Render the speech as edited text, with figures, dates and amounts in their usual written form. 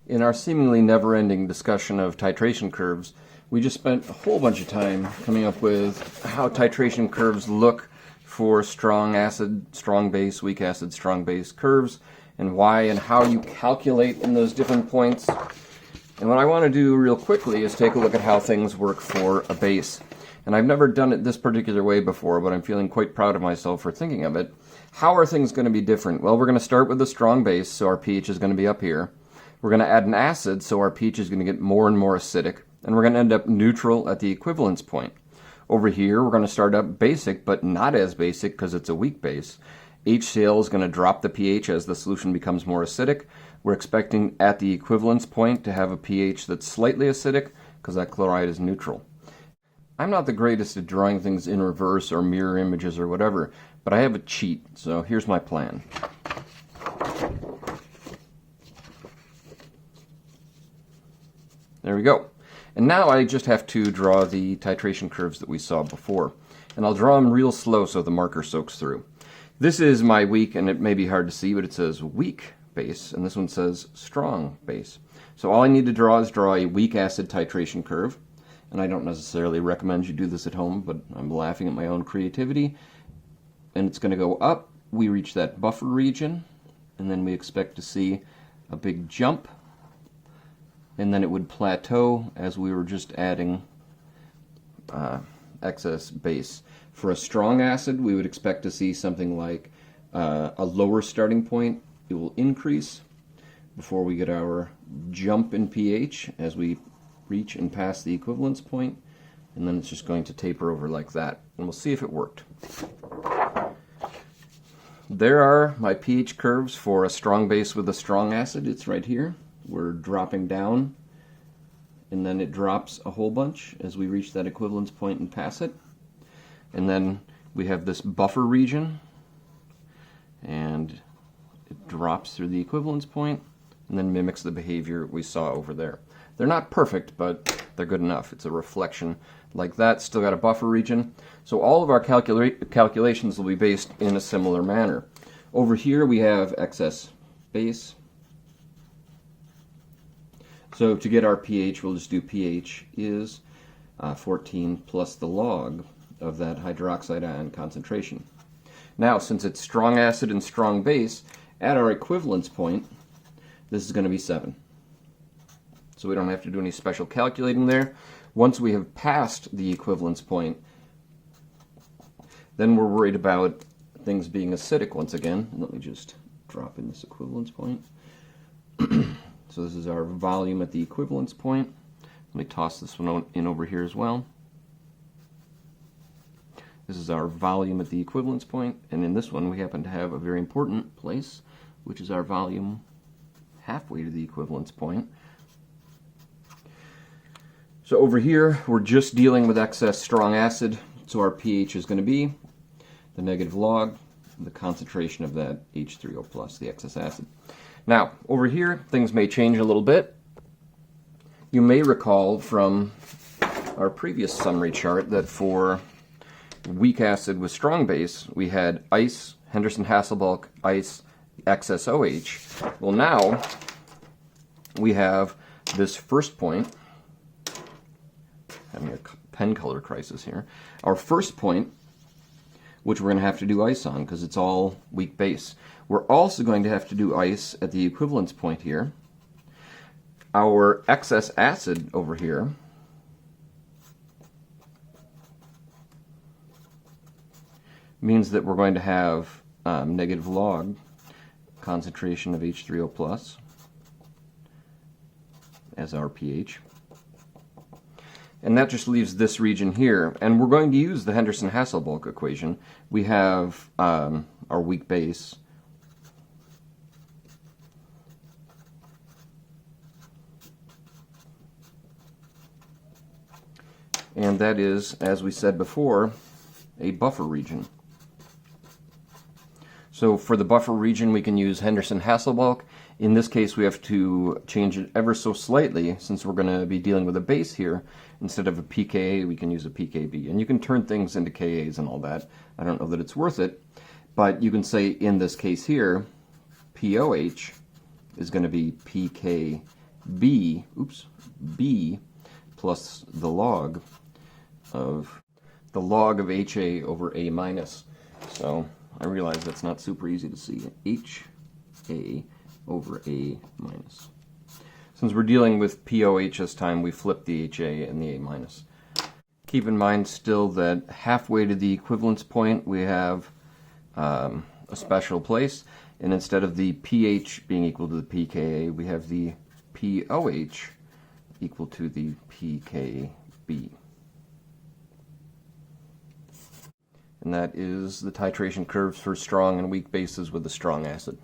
In our seemingly never-ending discussion of titration curves, we just spent a whole bunch of time coming up with how titration curves look for strong acid, strong base, weak acid, strong base curves, and why and how you calculate in those different points. And what I want to do real quickly is take a look at how things work for a base. And I've never done it this particular way before, but I'm feeling quite proud of myself for thinking of it. How are things going to be different? Well, we're going to start with a strong base, so our pH is going to be up here. We're going to add an acid, so our pH is going to get more and more acidic, and we're going to end up neutral at the equivalence point. Over here, we're going to start up basic, but not as basic because it's a weak base. HCl is going to drop the pH as the solution becomes more acidic. We're expecting at the equivalence point to have a pH that's slightly acidic because that chloride is neutral. I'm not the greatest at drawing things in reverse or mirror images or whatever, but I have a cheat, so here's my plan. There we go. And now I just have to draw the titration curves that we saw before. And I'll draw them real slow so the marker soaks through. This is my weak, and it may be hard to see, but it says weak base, and this one says strong base. So all I need to draw is draw a weak acid titration curve. And I don't necessarily recommend you do this at home, but I'm laughing at my own creativity. And it's going to go up. We reach that buffer region, and then we expect to see a big jump. And then it would plateau as we were just adding excess base. For a strong acid, we would expect to see something like a lower starting point. It will increase before we get our jump in pH as we reach and pass the equivalence point, and then it's just going to taper over like that. And we'll see if it worked. There are my pH curves for a strong base with a strong acid. It's right here. We're dropping down, and then it drops a whole bunch as we reach that equivalence point and pass it. And then we have this buffer region, and it drops through the equivalence point and then mimics the behavior we saw over there. They're not perfect, but they're good enough. It's a reflection like that. Still got a buffer region. So all of our calculations will be based in a similar manner. Over here we have excess base. So to get our pH, we'll just do pH is 14 plus the log of that hydroxide ion concentration. Now, since it's strong acid and strong base, at our equivalence point, this is going to be 7. So we don't have to do any special calculating there. Once we have passed the equivalence point, then we're worried about things being acidic once again. Let me just drop in this equivalence point. So this is our volume at the equivalence point. Let me toss this one in over here as well. This is our volume at the equivalence point, and in this one we happen to have a very important place, which is our volume halfway to the equivalence point. So over here we're just dealing with excess strong acid, so our pH is going to be the negative log, the concentration of that H3O plus, the excess acid. Now, over here, things may change a little bit. You may recall from our previous summary chart that for weak acid with strong base, we had ice, Henderson-Hasselbalch, ice, excess OH. Well, now we have this first point, having a pen color crisis here. Our first point, which we're going to have to do ice on because it's all weak base. We're also going to have to do ice at the equivalence point here. Our excess acid over here means that we're going to have negative log concentration of H3O plus as our pH. And that just leaves this region here. And we're going to use the Henderson-Hasselbalch equation. We have our weak base. And that is, as we said before, a buffer region. So for the buffer region, we can use Henderson-Hasselbalch. In this case, we have to change it ever so slightly, since we're going to be dealing with a base here. Instead of a pKa, we can use a pKb. And you can turn things into Kas and all that. I don't know that it's worth it. But you can say, in this case here, POH is going to be pKa B plus the log of HA over A minus. So I realize that's not super easy to see. HA over A minus. Since we're dealing with POH this time, we flip the HA and the A minus. Keep in mind still that halfway to the equivalence point we have a special place, and instead of the pH being equal to the pKa, we have the POH equal to the pKb. And that is the titration curves for strong and weak bases with a strong acid.